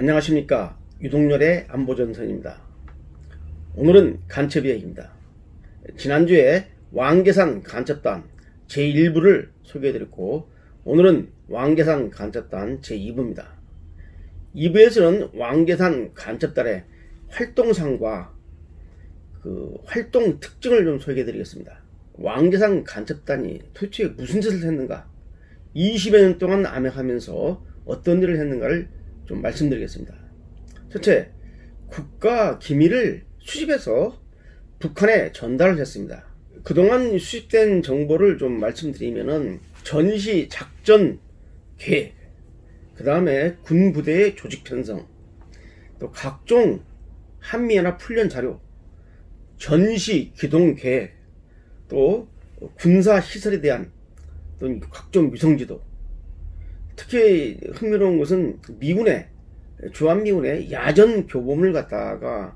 안녕하십니까. 유동열의 안보전선입니다. 오늘은 간첩 이야기입니다. 지난주에 왕계산 간첩단 제1부를 소개해드렸고 오늘은 왕계산 간첩단 제2부입니다. 2부에서는 왕계산 간첩단의 활동상과 그 활동 특징을 좀 소개해드리겠습니다. 왕계산 간첩단이 도대체 무슨 짓을 했는가, 20여 년 동안 암약하면서 어떤 일을 했는가를 좀 말씀드리겠습니다. 첫째, 국가 기밀을 수집해서 북한에 전달을 했습니다. 그동안 수집된 정보를 좀 말씀드리면은 전시 작전 계획, 그 다음에 군부대의 조직 편성, 또 각종 한미연합 훈련 자료, 전시 기동 계획, 또 군사 시설에 대한 또 각종 위성지도. 특히 흥미로운 것은 미군의 주한미군의 야전 교보문을 갖다가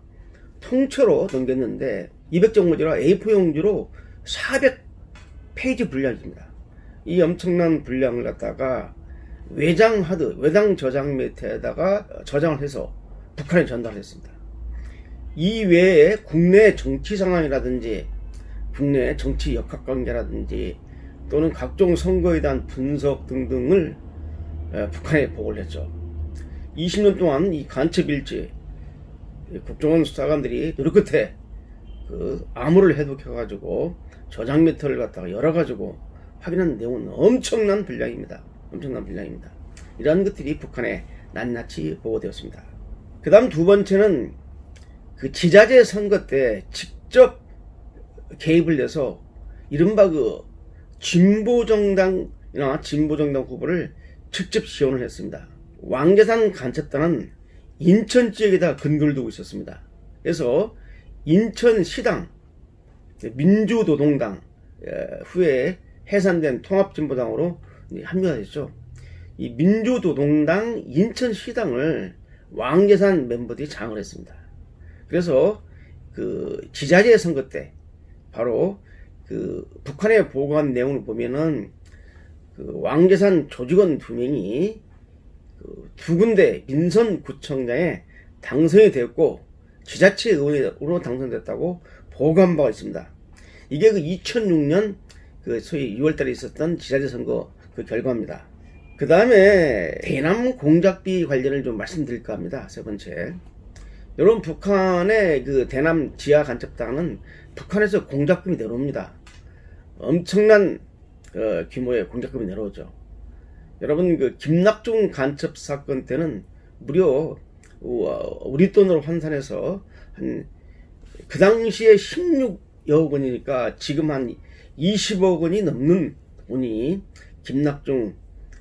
통째로 넘겼는데 200정보지라 A4 용지로 400페이지 분량입니다. 이 엄청난 분량을 갖다가 외장 하드, 외장 저장 매트에다가 저장을 해서 북한에 전달했습니다. 이 외에 국내 정치 상황이라든지 국내 정치 역학관계라든지 또는 각종 선거에 대한 분석 등등을 북한에 보고를 했죠. 20년 동안 이 간첩 일지 국정원 수사관들이 노력 끝에 그 암호를 해독해가지고 저장 메터를 갖다가 열어가지고 확인한 내용은 엄청난 분량입니다. 엄청난 분량입니다. 이러한 것들이 북한에 낱낱이 보고되었습니다. 그 다음 두 번째는 그 지자체 선거 때 직접 개입을 해서 이른바 그 진보정당이나 진보정당 후보를 직접 지원을 했습니다. 왕계산 간첩단은 인천 지역에다 근거를 두고 있었습니다. 그래서 인천시당 민주노동당 후에 해산된 통합진보당으로 합류가 됐죠. 이 민주노동당 인천시당을 왕계산 멤버들이 장을 했습니다. 그래서 그 지자체 선거 때 바로 그 북한에 보고한 내용을 보면은 그 왕계산 조직원 2명이 그 두 군데 민선구청장에 당선이 되었고 지자체 의원으로 당선됐다고 보고한 바가 있습니다. 이게 그 2006년 그 소위 6월달에 있었던 지자체 선거 그 결과입니다. 그 다음에 대남 공작비 관련을 좀 말씀드릴까 합니다. 세 번째, 여러분 북한의 그 대남 지하 간첩단은 북한에서 공작금이 내려옵니다. 엄청난 규모의 공작금이 내려오죠. 여러분 그 김낙중 간첩 사건 때는 무려 우리 돈으로 환산해서 한 그 당시에 16여 원이니까 지금 한 20억 원이 넘는 돈이 김낙중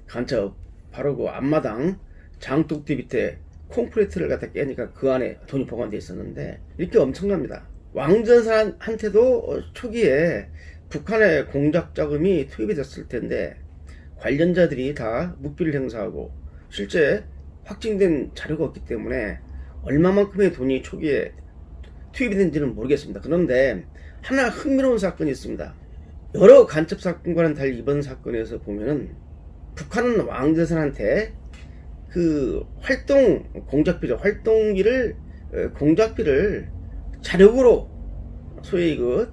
간첩 바로 그 앞마당 장독대 밑에 콘크리트를 갖다 깨니까 그 안에 돈이 보관되어 있었는데 이렇게 엄청납니다. 왕전산한테도 초기에 북한의 공작 자금이 투입이 됐을 텐데 관련자들이 다 묵비를 행사하고 실제 확증된 자료가 없기 때문에 얼마만큼의 돈이 초기에 투입이 된지는 모르겠습니다. 그런데 하나 흥미로운 사건이 있습니다. 여러 간첩 사건과는 달리 이번 사건에서 보면은 북한은 왕대선한테 그 활동 공작비죠. 활동비를 공작비를 자력으로 소위 그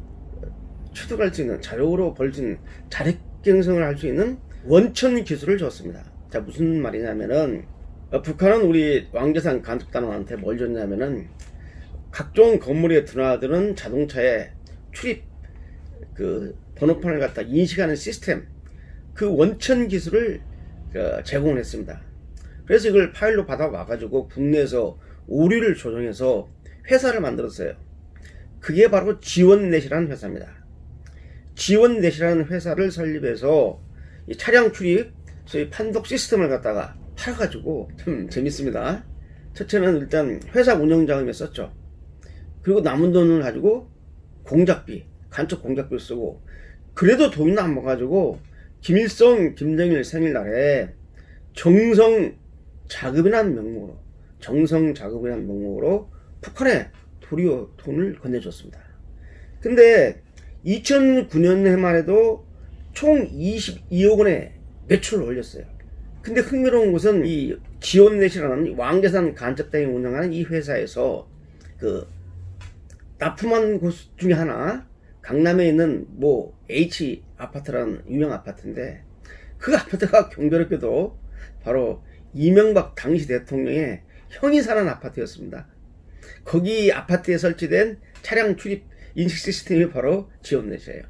취득할 수 있는 자력으로 벌 수 있는 자력갱생을 할 수 있는 원천 기술을 줬습니다. 자, 무슨 말이냐면은 북한은 우리 왕계산 간첩단한테 뭘 줬냐면은 각종 건물에 드나드는 자동차에 출입 그 번호판을 갖다 인식하는 시스템, 그 원천 기술을 제공을 했습니다. 그래서 이걸 파일로 받아와 가지고 국내에서 오류를 조정해서 회사를 만들었어요. 그게 바로 지원넷이라는 회사입니다. 지원넷이라는 회사를 설립해서 이 차량 출입 소위 판독 시스템을 갖다가 팔아가지고 참 재밌습니다. 첫째는 일단 회사 운영 자금에 썼죠. 그리고 남은 돈을 가지고 공작비, 간첩 공작비를 쓰고, 그래도 돈이 남아가지고 김일성, 김정일 생일날에 정성 자금이라는 명목으로 북한에 도리어 돈을 건네줬습니다. 근데 2009년 해만 해도 총 22억 원의 매출을 올렸어요. 근데 흥미로운 것은 이 지온넷이라는 왕재산 간접당이 운영하는 이 회사에서 그 납품한 곳 중에 하나, 강남에 있는 뭐 H 아파트라는 유명 아파트인데, 그 아파트가 경별했게도 바로 이명박 당시 대통령의 형이 사는 아파트였습니다. 거기 아파트에 설치된 차량 출입 인식 시스템이 바로 지온넷이에요.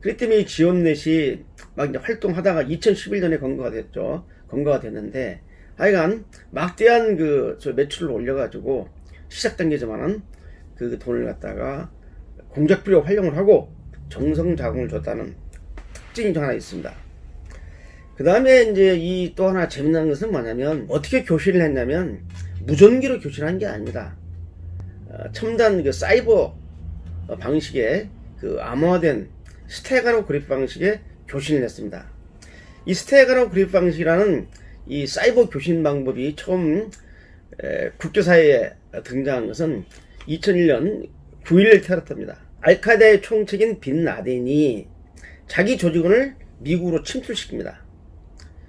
그렇기 때문에 이 지온넷이 막 이제 활동하다가 2011년에 검거가 됐죠. 검거가 됐는데, 하여간 막대한 저 매출을 올려가지고 시작 단계지만은 그 돈을 갖다가 공작비로 활용을 하고 정성 자금을 줬다는 특징이 또 하나 있습니다. 그 다음에 이제 이 또 하나 재미난 것은 뭐냐면, 어떻게 교신을 했냐면 무전기로 교신한 게 아닙니다. 첨단 그 사이버 방식의 그 암호화된 스테가노그래프 방식의 교신을 했습니다. 이 스테가노그래프 방식이라는 이 사이버 교신 방법이 처음 국제사회에 등장한 것은 2001년 9.11 테러입니다. 알카에다의 총책인 빈 라덴이 자기 조직원을 미국으로 침투시킵니다.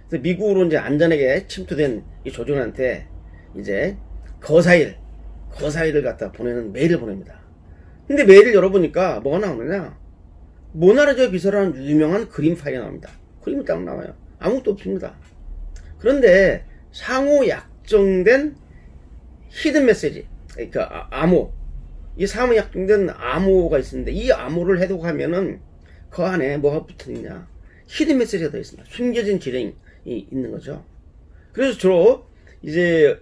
그래서 미국으로 이제 안전하게 침투된 이 조직원한테 이제 거사일을 갖다 보내는 메일을 보냅니다. 근데 메일을 열어보니까 뭐가 나오느냐? 모나리자 비서라는 유명한 그림 파일이 나옵니다. 그림이 딱 나와요. 아무것도 없습니다. 그런데 상호 약정된 히든 메시지, 그러니까 암호, 이 상호 약정된 암호가 있는데, 이 암호를 해독하면은 그 안에 뭐가 붙어있냐? 히든 메시지가 더 있습니다. 숨겨진 지령이 있는 거죠. 그래서 주로 이제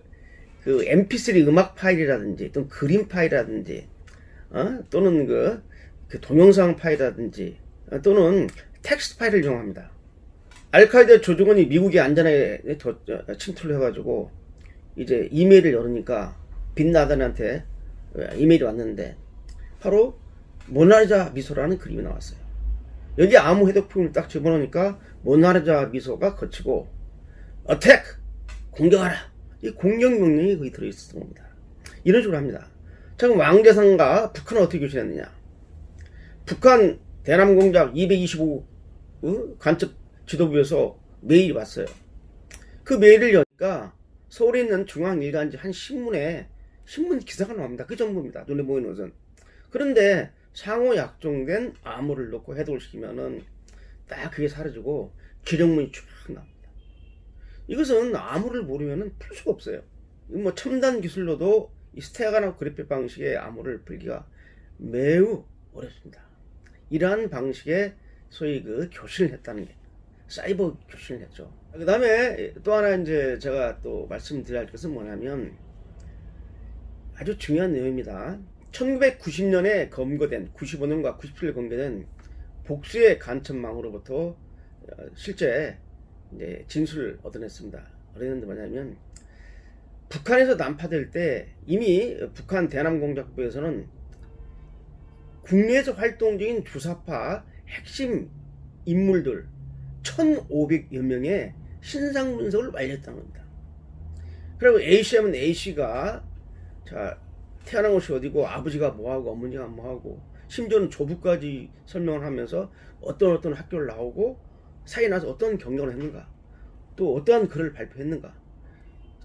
그 mp3 음악 파일이라든지 또는 그림 파일이라든지 또는 그 동영상 파일이라든지 또는 텍스트 파일을 이용합니다. 알카에다 조직원이 미국에 안전하게 침투를 해가지고 이제 이메일을 열으니까 빈 라덴한테 이메일이 왔는데 바로 모나리자 미소라는 그림이 나왔어요. 여기 암호 해독품을 딱 집어넣으니까 모나리자 미소가 거치고 어택! 공격하라! 이 공격 명령이 거기 들어있었던 겁니다. 이런 식으로 합니다. 자, 그럼 왕재산과 북한은 어떻게 교신했느냐? 북한 대남 공작 225 간첩 지도부에서 메일이 왔어요. 그 메일을 여니까 서울에 있는 중앙일간지 한 신문에 신문 기사가 나옵니다. 그 정도입니다. 눈에 보이는 것은. 그런데 상호 약정된 암호를 넣고 해독을 시키면은 딱 그게 사라지고 기령문이 쭉 나옵니다. 이것은 암호를 모르면은 풀 수가 없어요. 뭐 첨단 기술로도 이 스테가노그래프 방식의 암호를 풀기가 매우 어렵습니다. 이러한 방식의 소위 그 교신을 했다는 게 사이버 교신을 했죠. 그 다음에 또 하나 이제 제가 또 말씀드려야 할 것은 뭐냐면 아주 중요한 내용입니다. 1990년에 검거된 95년과 97년 검거된 복수의 간첩망으로부터 실제 이제 진술을 얻어냈습니다. 얻어냈는데 뭐냐면 북한에서 난파될 때 이미 북한 대남공작부에서는 국내에서 활동 중인 주사파 핵심 인물들 1,500여 명의 신상 분석을 완료했다는 겁니다. 그리고 A씨하면 A씨가 자 태어난 곳이 어디고 아버지가 뭐하고 어머니가 뭐하고 심지어는 조부까지 설명을 하면서 어떤 학교를 나오고 사이 나서 어떤 경력을 했는가 또 어떠한 글을 발표했는가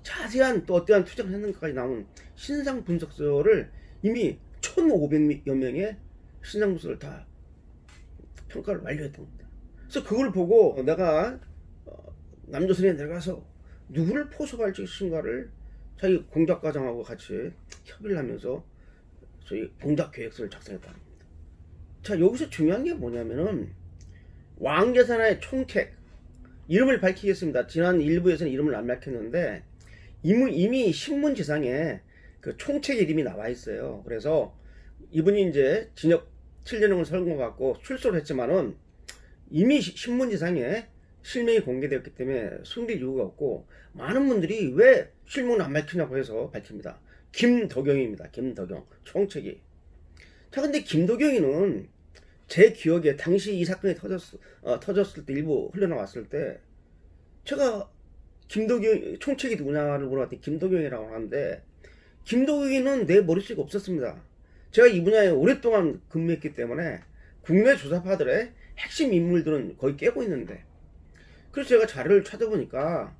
자세한 또 어떠한 투자를 했는가까지 나온 신상 분석서를 이미 1,500여 명의 신상 분석을 다 평가를 완료했던 겁니다. 그래서 그걸 보고 내가 남조선에 내려가서 누구를 포섭할 것인가를 자기 공작과장하고 같이 협의를 하면서 소위 공작 계획서를 작성했다는 겁니다. 자, 여기서 중요한 게 뭐냐면은 왕재산의 총책 이름을 밝히겠습니다. 지난 일부에서는 이름을 안 밝혔는데 이미 신문지상에 그 총책 이름이 나와 있어요. 그래서 이분이 이제 징역 7년형을 선고받고 출소를 했지만은 이미 신문지상에 실명이 공개되었기 때문에 숨길 이유가 없고 많은 분들이 왜 실명을 안 밝히냐고 해서 밝힙니다. 김덕영입니다. 김덕영 총책이. 자, 근데 김덕영이는 제 기억에 당시 이 사건이 터졌을 때 일부 흘러나왔을 때 제가 김덕영 총책이 누구냐를 물어봤더니 김덕영이라고 하는데 김덕영이는 내 머릿속에 없었습니다. 제가 이 분야에 오랫동안 근무했기 때문에 국내 조사파들의 핵심 인물들은 거의 깨고 있는데 그래서 제가 자료를 찾아보니까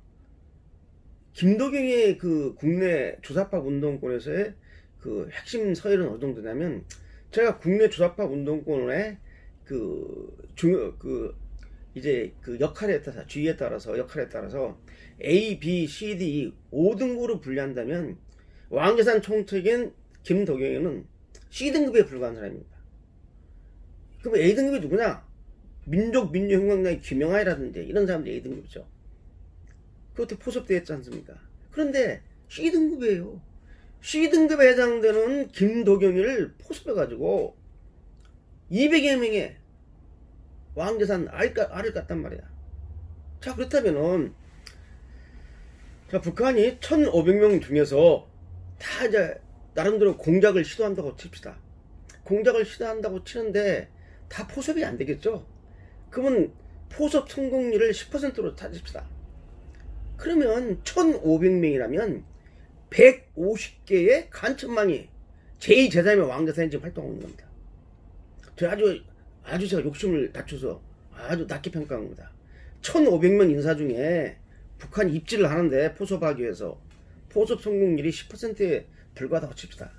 김도경의 그 국내 주사파 운동권에서의 그 핵심 서열은 어느 정도냐면, 제가 국내 주사파 운동권의 이제 그 역할에 따라서, 주의에 따라서, 역할에 따라서 A, B, C, D 5등급으로 분류한다면 왕재산 총책인 김도경에는 C등급에 불과한 사람입니다. 그럼 A등급이 누구냐? 민족민주혁명당의 김영하이라든지 이런 사람들이 A등급이죠. 그것도 포섭되었지 않습니까? 그런데 C등급이에요. C등급에 해당되는 김도경이를 포섭해가지고 200여 명의 왕재산 알을 깠단 말이야. 자, 그렇다면은, 자, 북한이 1,500명 중에서 다 이제 나름대로 공작을 시도한다고 칩시다. 공작을 시도한다고 치는데 다 포섭이 안 되겠죠? 그러면 포섭 성공률을 10%로 따집시다. 그러면 1,500명이라면 150개의 간첩망이 제2제3의 왕재산이 지금 활동하고 있는 겁니다. 아주 제가 욕심을 낮춰서 아주 낮게 평가한 겁니다. 1,500명 인사 중에 북한이 입지를 하는데 포섭하기 위해서 포섭 성공률이 10%에 불과하다고 칩시다.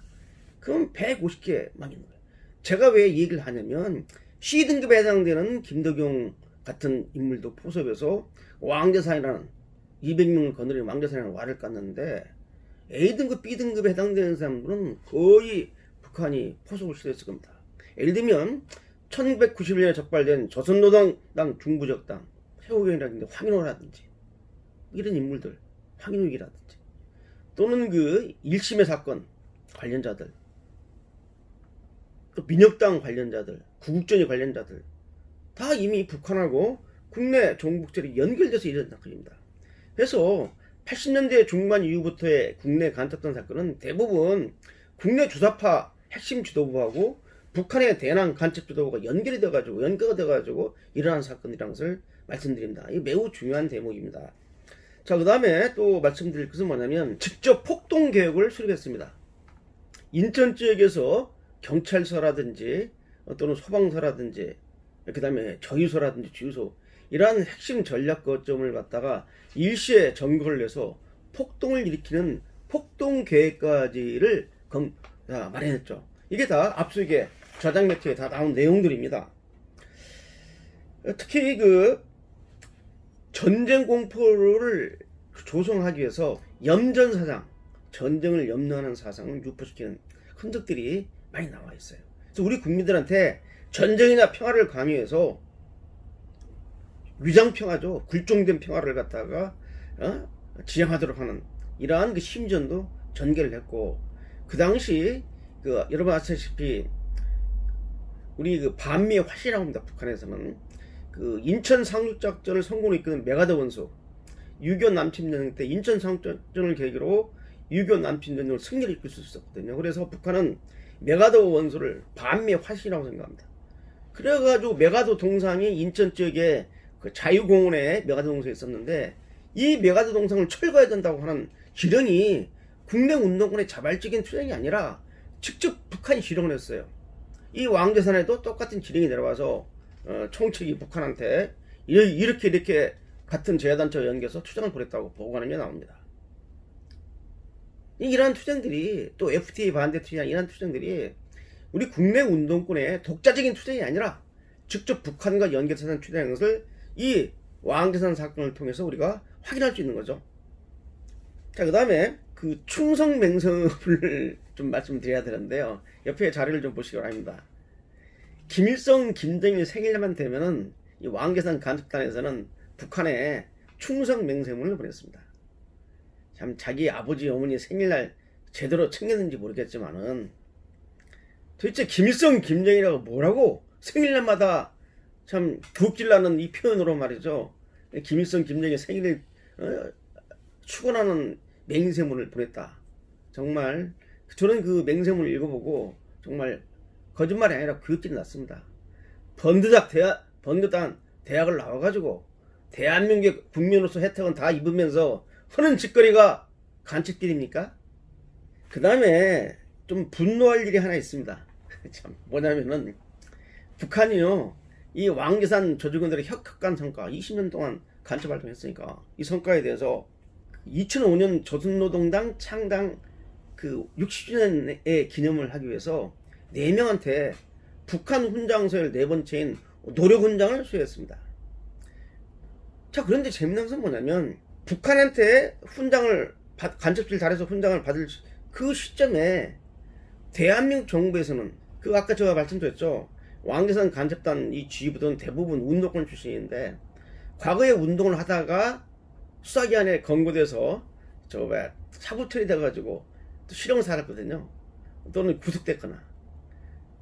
그럼 150개 망인 거예요. 제가 왜 이 얘기를 하냐면, C등급에 해당되는 김도경 같은 인물도 포섭해서 왕재산이라는 200명을 거느리는 왕재산이라는 와를 깠는데, A등급, B등급에 해당되는 사람들은 거의 북한이 포섭을 시도했을 겁니다. 예를 들면 1991년에 적발된 조선노동당 중부적당 최호경이라든지 황인호라든지 이런 인물들, 황인욱이라든지, 또는 그 1심의 사건 관련자들, 또 민혁당 관련자들, 구국전이 관련자들 다 이미 북한하고 국내 종북들이 연결돼서 일어난 사건입니다. 그래서 80년대 중반 이후부터의 국내 간첩단 사건은 대부분 국내 주사파 핵심 지도부하고 북한의 대남 간첩 지도부가 연결이 돼가지고, 연계가 돼가지고 일어난 사건이라는 것을 말씀드립니다. 이게 매우 중요한 대목입니다. 자, 그 다음에 또 말씀드릴 것은 뭐냐면, 직접 폭동 계획을 수립했습니다. 인천 지역에서 경찰서라든지 또는 소방서라든지, 그 다음에 저유소라든지 주유소, 이러한 핵심 전략 거점을 갖다가 일시에 점거를 해서 폭동을 일으키는 폭동 계획까지를 마련했죠. 이게 다 압수수색에 저장 매체에 다 나온 내용들입니다. 특히 그 전쟁 공포를 조성하기 위해서 염전사상, 전쟁을 염려하는 사상을 유포시키는 흔적들이 많이 나와 있어요. 그래서 우리 국민들한테 전쟁이나 평화를 강요해서 위장평화죠, 굴종된 평화를 갖다가 지향하도록 하는 이러한 그 심전도 전개를 했고, 그 당시 여러분 아시다시피 우리 그 반미의 화신이라고 합니다. 북한에서는 그 인천 상륙작전을 성공으로 이끄는 메가더 원수, 6.25 남침전쟁 때 인천 상륙작전을 계기로 6.25 남침전쟁을 승리를 이끌 수 있었거든요. 그래서 북한은 메가더 원수를 반미의 화신이라고 생각합니다. 그래가지고 메가더 동상이 인천 지역에 그 자유공원에 메가더 동상이 있었는데, 이 메가더 동상을 철거해야 된다고 하는 지령이 국내 운동권의 자발적인 투쟁이 아니라 직접 북한이 지령을 했어요. 이 왕재산에도 똑같은 지령이 내려와서 총책이 북한한테 이렇게 같은 제야단체와 연계해서 투쟁을 벌였다고 보고하는 게 나옵니다. 이러한 투쟁들이, 또 FTA 반대 투쟁, 이러한 투쟁들이 우리 국내 운동권의 독자적인 투쟁이 아니라 직접 북한과 연계해서 하는 투쟁인 것을 이 왕재산 사건을 통해서 우리가 확인할 수 있는 거죠. 자, 그 다음에 그 충성맹성을 좀 말씀드려야 되는데요. 옆에 자료를 좀 보시기 바랍니다. 김일성, 김정일 생일만 되면은 이 왕재산 간첩단에서는 북한에 충성맹세문을 보냈습니다. 참 자기 아버지 어머니 생일날 제대로 챙겼는지 모르겠지만은, 도대체 김일성, 김정일이라고 뭐라고 생일날마다 참 부엌질나는 이 표현으로 말이죠, 김일성, 김정일 생일을 축원하는 맹세문을 보냈다. 정말 저는 그 맹세문을 읽어보고 정말 거짓말이 아니라 교육질이 났습니다. 번듯한 대학을 나와가지고 대한민국의 국민으로서 혜택은 다 입으면서 하는 짓거리가 간첩길입니까? 그 다음에 좀 분노할 일이 하나 있습니다. 참 뭐냐면은, 북한이요, 이 왕재산 조직원들의 혁혁한 성과, 20년 동안 간첩 활동했으니까 이 성과에 대해서 2005년 조선노동당 창당 그 60주년의 기념을 하기 위해서 4명한테 북한 훈장 서열 4번째인 노력훈장을 수여했습니다. 자, 그런데 재밌는 것은 뭐냐면 북한한테 훈장을 간첩질 잘해서 훈장을 받을 그 시점에 대한민국 정부에서는 그 아까 제가 말씀드렸죠. 왕계산 간첩단 이 지휘부들은 대부분 운동권 출신인데 과거에 운동을 하다가 수사기관에 검거돼서 사부 처리돼가지고 또 실형을 살았거든요. 또는 구속됐거나.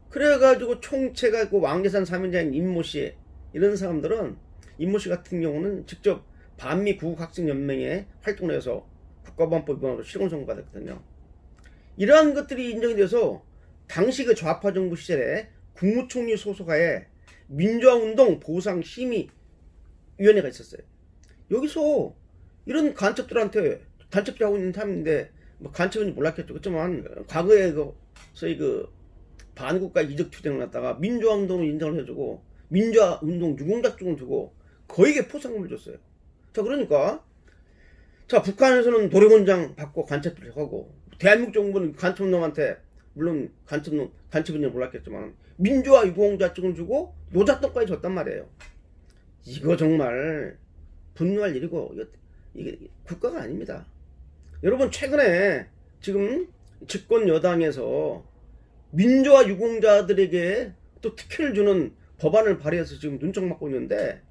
그래가지고 총체가 있고 왕계산 사명자인 임모씨 이런 사람들은 임모씨 같은 경우는 직접 반미 구국학생연맹에 활동을 해서 국가보안법 위반으로 실형 선고받았거든요. 이러한 것들이 인정이 돼서 당시 그 좌파 정부 시절에 국무총리 소속하에 민주화운동 보상심의위원회가 있었어요. 여기서 이런 간첩들한테 간첩질하고 있는 사람인데 뭐 간첩인지 몰랐겠죠. 그렇지만 과거에 소위 반국가 이적 투쟁을 했다가 민주화운동을 인정을 해주고 민주화운동 유공작중을 두고 거액의 포상금을 줬어요. 자, 그러니까 자, 북한에서는 노력원장 받고 간첩질을 하고 대한민국 정부는 간첩놈한테 물론 간첩인지 몰랐겠지만 민주화 유공자증을 주고 노잣돈까지 줬단 말이에요. 이거 정말 분노할 일이고 이게 국가가 아닙니다. 여러분, 최근에 지금 집권 여당에서 민주화 유공자들에게 또 특혜를 주는 법안을 발의해서 지금 눈총 맞고 있는데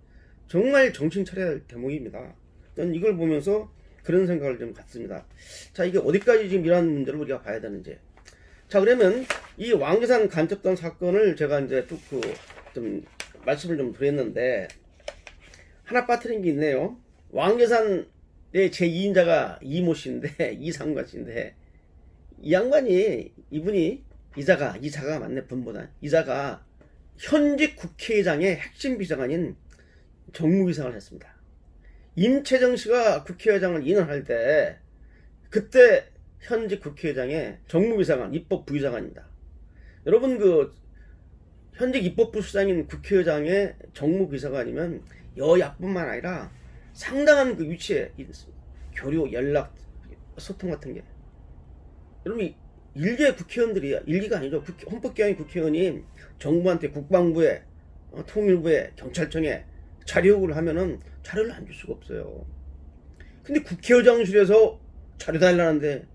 정말 정신 차려야 할 대목입니다. 저는 이걸 보면서 그런 생각을 좀 갖습니다. 자, 이게 어디까지 지금 이러한 문제를 우리가 봐야 되는지. 자, 그러면 이 왕계산 간첩단 사건을 제가 이제 쭉 좀 말씀을 좀 드렸는데 하나 빠뜨린 게 있네요. 왕계산의 제2인자가 이모 씨인데 이상관 씨인데 이 양반이 이분이 이자가 맞네 분보다 이자가 현직 국회의장의 핵심 비서관인 정무비서관을 했습니다. 임채정 씨가 국회의장을 인원할 때 그때 현직 국회의장의 정무비서관 입법부의장관입니다. 여러분 현직 입법부 수장인 국회의장의 정무비서관이면 여야뿐만 아니라 상당한 위치에 있습니다. 교류, 연락, 소통 같은 게. 여러분 일개 국회의원들이 일기가 아니죠. 헌법기관의 국회의원이 정부한테 국방부에 통일부에 경찰청에 자료 요구를 하면은 자료를 안 줄 수가 없어요. 근데 국회의장실에서 자료 달라는데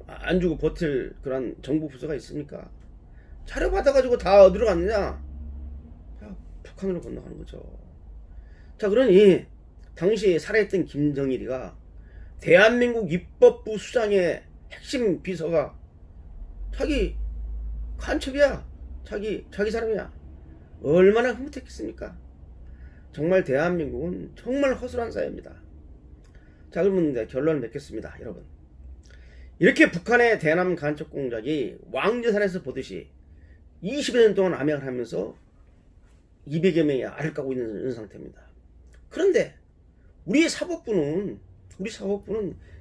안 주고 버틸 그런 정부 부서가 있습니까? 자료 받아가지고 다 어디로 갔느냐? 북한으로 건너가는 거죠. 자, 그러니 당시 살아있던 김정일이가 대한민국 입법부 수장의 핵심 비서가 자기 간첩이야. 자기 사람이야. 얼마나 흐뭇했겠습니까? 정말 대한민국은 정말 허술한 사회입니다. 자, 그러면 이제 결론을 맺겠습니다, 여러분. 이렇게 북한의 대남 간첩 공작이 왕재산에서 보듯이 20여 년 동안 암약을 하면서 200여 명이 알을 까고 있는 상태입니다. 그런데 우리 사법부는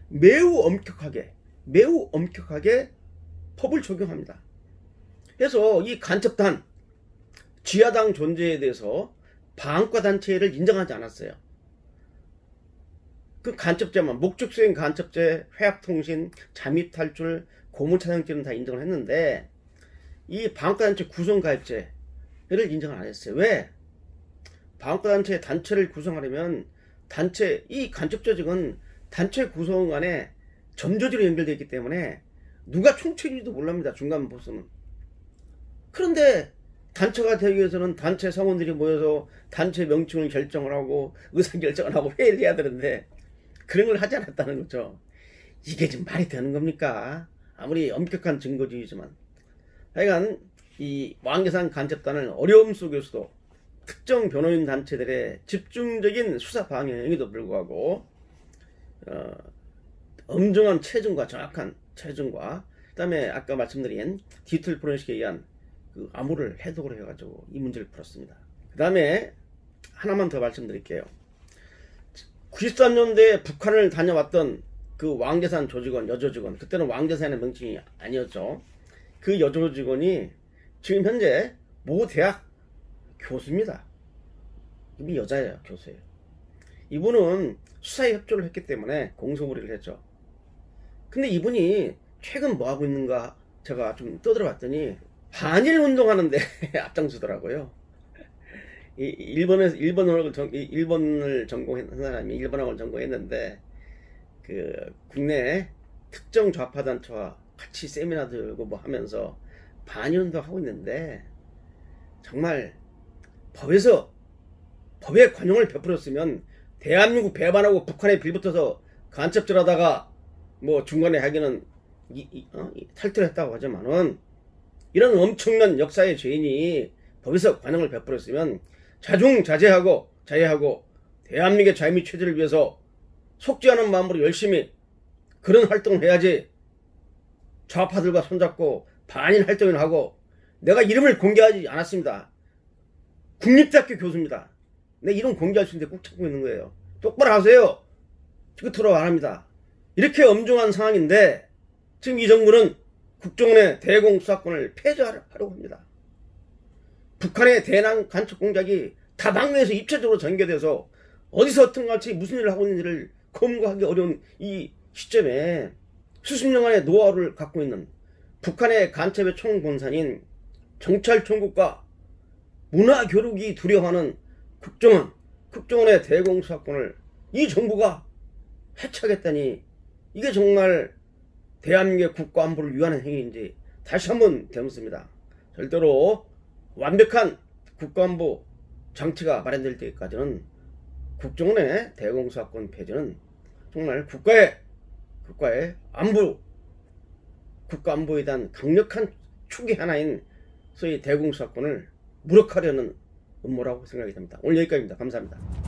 매우 엄격하게 법을 적용합니다. 그래서 이 간첩단, 지하당 존재에 대해서 방과 단체를 인정하지 않았어요. 그 간첩죄만 목적수행 간첩죄, 회합통신, 잠입탈출, 고문차장죄는 다 인정을 했는데 이 방과단체 구성가입죄를 인정을 안 했어요. 왜? 방과단체 단체를 구성하려면 이 간첩조직은 단체 구성 안에 점조지로 연결되어 있기 때문에 누가 총책인지도 몰랍니다. 중간 보스는. 그런데 단체가 되기 위해서는 단체 성원들이 모여서 단체 명칭을 결정을 하고 의사결정을 하고 회의를 해야 되는데 그런 걸 하지 않았다는 거죠. 이게 지금 말이 되는 겁니까? 아무리 엄격한 증거주의지만. 하여간 이 왕계산 간첩단은 어려움 속에서도 특정 변호인 단체들의 집중적인 수사 방향에도 불구하고 엄정한 정확한 체증과 그 다음에 아까 말씀드린 디지털 포렌식에 의한 그 암호를 해독을 해가지고 이 문제를 풀었습니다. 그 다음에 하나만 더 말씀드릴게요. 93년도에 북한을 다녀왔던 그 왕계산 여조직원, 그때는 왕계산의 명칭이 아니었죠. 그 여조직원이 지금 현재 모 대학 교수입니다. 이분이 여자예요, 교수예요. 이분은 수사에 협조를 했기 때문에 공소무리를 했죠. 근데 이분이 최근 뭐 하고 있는가 제가 좀 떠들어 봤더니 반일 운동하는데 앞장서더라고요. 일본을 전공한 사람이 일본어를 전공했는데 그 국내 특정 좌파 단체와 같이 세미나 들고 뭐 하면서 반일 운동 하고 있는데 정말 법에 관용을 베풀었으면 대한민국 배반하고 북한에 빌붙어서 간첩질하다가 뭐 중간에 하기는 탈퇴했다고 하지만은 이런 엄청난 역사의 죄인이 법에서 관용을 베풀었으면 자중자제하고 자해하고 대한민국의 자유 및 체제를 위해서 속지 않은 마음으로 열심히 그런 활동을 해야지. 좌파들과 손잡고 반일 활동을 하고, 내가 이름을 공개하지 않았습니다. 국립대학교 교수입니다. 내 이름 공개할 수 있는데 꾹 참고 있는 거예요. 똑바로 하세요. 끝으로 안 합니다. 이렇게 엄중한 상황인데 지금 이 정부는 국정원의 대공수사권을 폐지하려고 합니다. 북한의 대남 간첩 공작이 다방면에서 입체적으로 전개돼서 어디서 어떤 같이 무슨 일을 하고 있는지를 검거하기 어려운 이 시점에 수십 년간의 노하우를 갖고 있는 북한의 간첩의 총본산인 정찰총국과 문화교육이 두려워하는 국정원의 대공수사권을 이 정부가 해체하겠다니, 이게 정말 대한민국의 국가안보를 위하는 행위인지 다시 한번 되묻습니다. 절대로 완벽한 국가안보 장치가 마련될 때까지는 국정원의 대공수사권 폐지는 정말 국가의 국가안보에 대한 강력한 축의 하나인 소위 대공수사권을 무력화하려는 음모라고 생각이 됩니다. 오늘 여기까지입니다. 감사합니다.